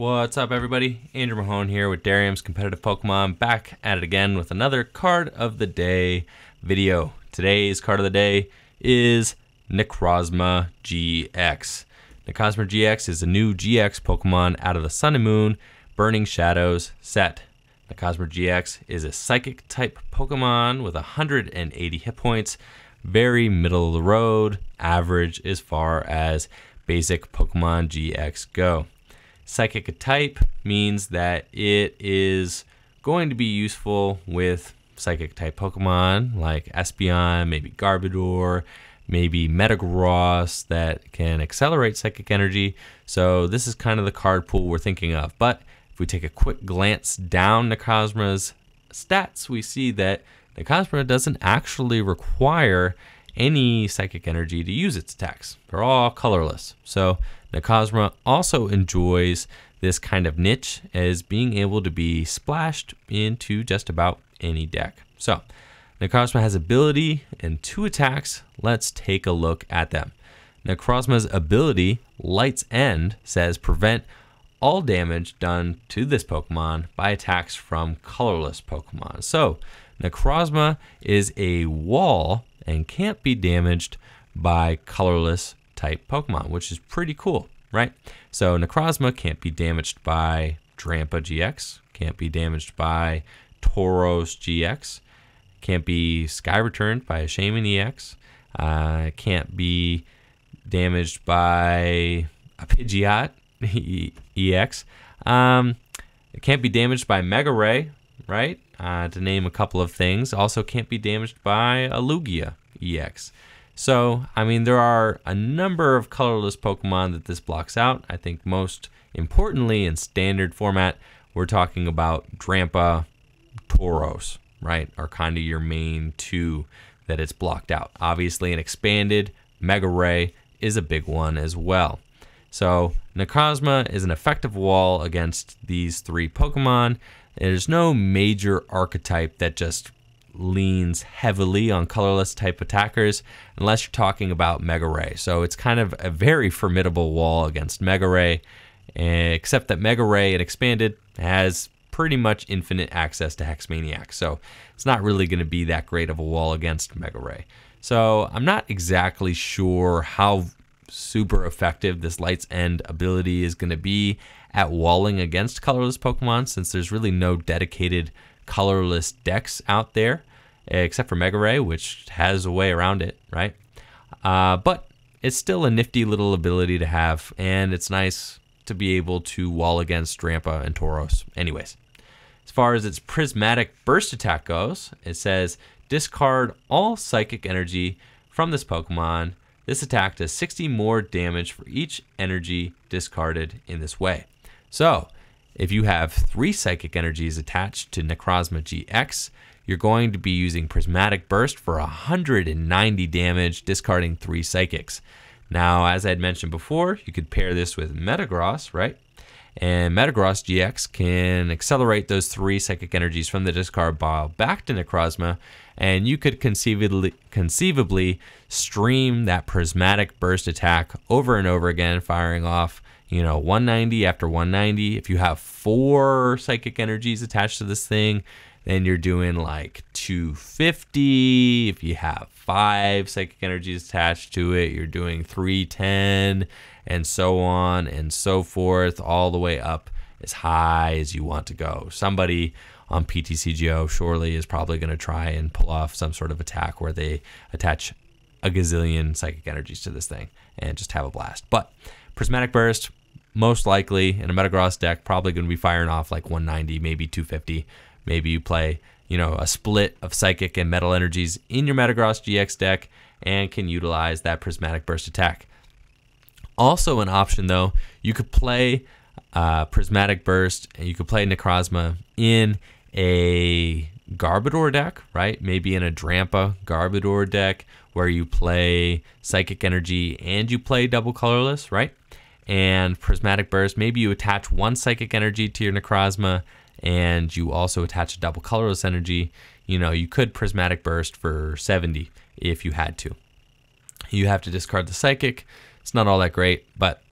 What's up, everybody? Andrew Mahone here with Darium's Competitive Pokemon, back at it again with another card of the day video. Today's card of the day is Necrozma GX. Necrozma GX is a new GX Pokemon out of the Sun and Moon Burning Shadows set. Necrozma GX is a Psychic type Pokemon with 180 hit points, very middle of the road, average as far as basic Pokemon GX go. Psychic type means that it is going to be useful with Psychic type Pokemon like Espeon, maybe Garbodor, maybe Metagross that can accelerate Psychic energy. So this is kind of the card pool we're thinking of. But if we take a quick glance down Necrozma's stats, we see that Necrozma doesn't actually require any Psychic energy to use its attacks. They're all colorless. So Necrozma also enjoys this kind of niche as being able to be splashed into just about any deck. So Necrozma has ability and 2 attacks. Let's take a look at them. Necrozma's ability, Light's End, says prevent all damage done to this Pokemon by attacks from colorless Pokemon. So Necrozma is a wall and can't be damaged by colorless type Pokemon, which is pretty cool, right? So Necrozma can't be damaged by Drampa GX, can't be damaged by Tauros GX, can't be Sky Returned by a Shaman EX, can't be damaged by a Pidgeot EX, it can't be damaged by Mega Ray, right? To name a couple of things. Also can't be damaged by a Lugia EX. So, I mean, there are a number of colorless Pokemon that this blocks out. I think most importantly in standard format, we're talking about Drampa, Tauros, right? Are kind of your main 2 that it's blocked out. Obviously, an expanded Mega Ray is a big one as well. So, Necrozma is an effective wall against these 3 Pokemon. There's no major archetype that just leans heavily on colorless type attackers unless you're talking about Mega Ray. So it's kind of a very formidable wall against Mega Ray, except that Mega Ray and Expanded has pretty much infinite access to Hex Maniac. So it's not really going to be that great of a wall against Mega Ray. So I'm not exactly sure how super effective this Light's End ability is going to be at walling against colorless Pokemon, since there's really no dedicated colorless decks out there except for Mega Ray, which has a way around it, right? But it's still a nifty little ability to have, and it's nice to be able to wall against Drampa and Tauros. Anyways, as far as its Prismatic Burst attack goes, it says discard all Psychic energy from this Pokemon. This attack does 60 more damage for each energy discarded in this way. So if you have 3 Psychic energies attached to Necrozma GX, you're going to be using Prismatic Burst for 190 damage, discarding 3 Psychics. Now, as I had mentioned before, you could pair this with Metagross, right? And Metagross GX can accelerate those 3 Psychic energies from the discard pile back to Necrozma, and you could conceivably stream that Prismatic Burst attack over and over again, firing off 190 after 190. If you have 4 Psychic energies attached to this thing, then you're doing like 250. If you have 5 Psychic energies attached to it, you're doing 310, and so on and so forth, all the way up as high as you want to go. Somebody on PTCGO surely is probably going to try and pull off some sort of attack where they attach a gazillion Psychic energies to this thing and just have a blast. But Prismatic Burst, most likely in a Metagross deck, probably going to be firing off like 190, maybe 250. Maybe you play, a split of Psychic and Metal energies in your Metagross GX deck and can utilize that Prismatic Burst attack. Also an option though, you could play Prismatic Burst and you could play Necrozma in a Garbodor deck, right? Maybe in a Drampa Garbodor deck where you play Psychic energy and you play double colorless, right? And Prismatic Burst, maybe you attach 1 Psychic energy to your Necrozma and you also attach a double colorless energy. You could Prismatic Burst for 70 if you had to. You have to discard the Psychic. It's not all that great, but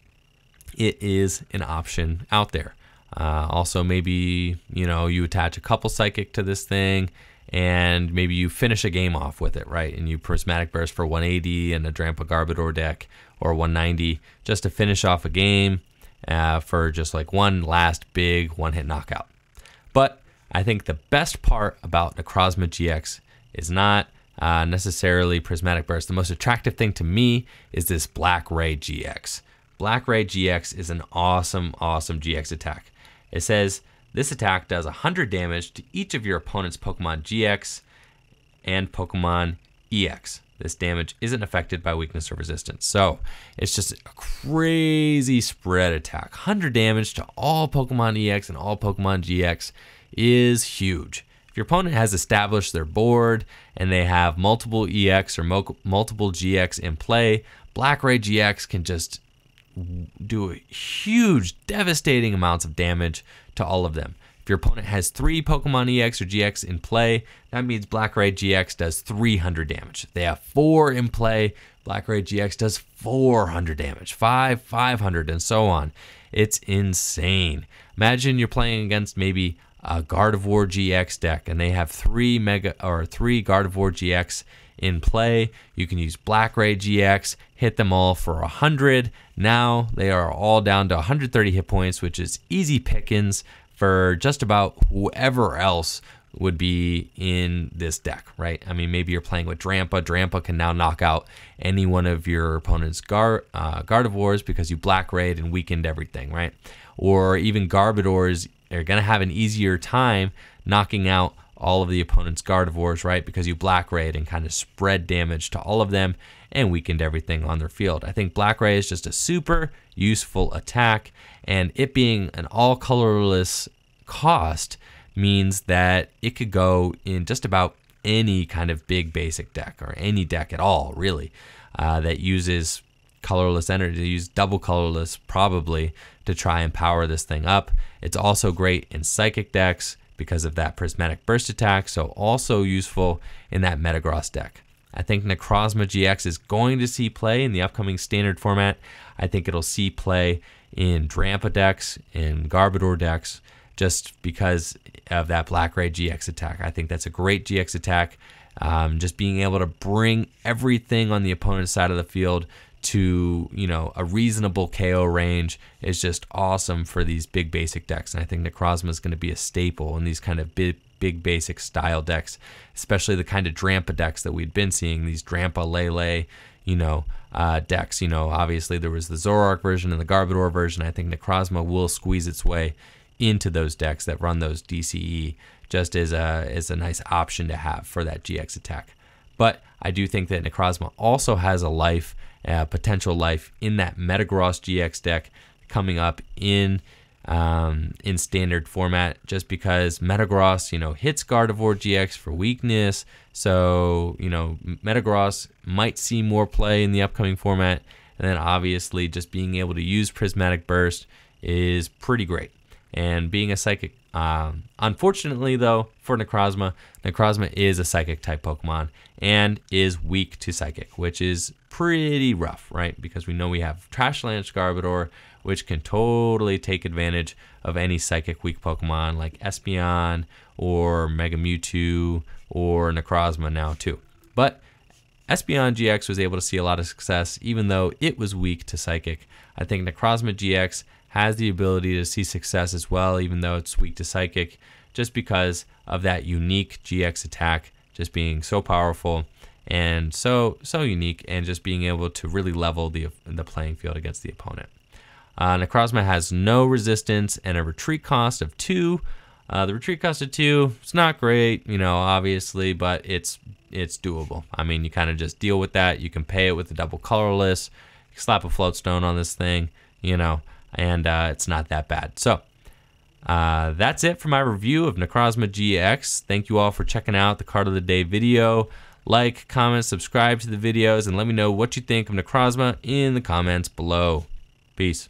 it is an option out there. Also, maybe, you know, you attach a couple Psychic to this thing, and maybe you finish a game off with it, right? And you Prismatic Burst for 180 and a Drampa Garbodor deck, or 190, just to finish off a game for just like one last big one-hit knockout. But I think the best part about Necrozma GX is not necessarily Prismatic Burst. The most attractive thing to me is this Black Ray GX. Black Ray GX is an awesome, awesome GX attack. It says this attack does 100 damage to each of your opponent's Pokemon GX and Pokemon EX. This damage isn't affected by weakness or resistance. So it's just a crazy spread attack. 100 damage to all Pokemon EX and all Pokemon GX is huge. If your opponent has established their board and they have multiple EX or multiple GX in play, Black Ray GX can just do huge, devastating amounts of damage to all of them. If your opponent has 3 Pokemon EX or GX in play, that means Black Ray GX does 300 damage. If they have 4 in play, Black Ray GX does 400 damage, 500, and so on. It's insane. Imagine you're playing against maybe a Gardevoir GX deck and they have 3 Gardevoir GX in play. You can use Black Ray GX, hit them all for 100. Now they are all down to 130 hit points, which is easy pickings for just about whoever else would be in this deck, right? I mean, maybe you're playing with Drampa. Drampa can now knock out any one of your opponent's Gardevoirs because you Black Rayed and weakened everything, right? Or even Garbodors are going to have an easier time knocking out all of the opponent's Gardevoirs, right? Because you Black Rayed and kind of spread damage to all of them and weakened everything on their field. I think Black Ray is just a super useful attack, and it being an all colorless cost means that it could go in just about any kind of big basic deck, or any deck at all, really, that uses colorless energy, use double colorless probably to try and power this thing up. It's also great in Psychic decks because of that Prismatic Burst attack, so also useful in that Metagross deck. I think Necrozma GX is going to see play in the upcoming standard format. I think it'll see play in Drampa decks, in Garbodor decks, just because of that Black Ray GX attack. I think that's a great GX attack. Just being able to bring everything on the opponent's side of the field to, you know, a reasonable KO range is just awesome for these big basic decks. And I think Necrozma is going to be a staple in these kind of big basic style decks, especially the kind of Drampa decks that we've been seeing, these Drampa Lele, you know, decks. You know, obviously there was the Zoroark version and the Garbodor version. I think Necrozma will squeeze its way into those decks that run those DCE just as a nice option to have for that GX attack. But I do think that Necrozma also has a life, potential life in that Metagross GX deck coming up in standard format, just because Metagross, you know, hits Gardevoir GX for weakness. So, you know, Metagross might see more play in the upcoming format. And then obviously just being able to use Prismatic Burst is pretty great. And being a Psychic, unfortunately though, for Necrozma, Necrozma is a Psychic type Pokemon and is weak to Psychic, which is pretty rough, right? Because we know we have Trash Lance Garbodor, which can totally take advantage of any Psychic weak Pokemon like Espeon or Mega Mewtwo or Necrozma now too. But Espeon GX was able to see a lot of success even though it was weak to Psychic. I think Necrozma GX has the ability to see success as well, even though it's weak to Psychic, just because of that unique GX attack just being so powerful and so unique, and just being able to really level the playing field against the opponent. Necrozma has no resistance and a retreat cost of 2. The retreat cost of 2, it's not great, you know, obviously, but it's doable. I mean, you kind of just deal with that. You can pay it with the double colorless, you slap a Floatstone on this thing, you know, and it's not that bad. So that's it for my review of Necrozma GX. Thank you all for checking out the Card of the Day video. Like, comment, subscribe to the videos, and let me know what you think of Necrozma in the comments below. Peace.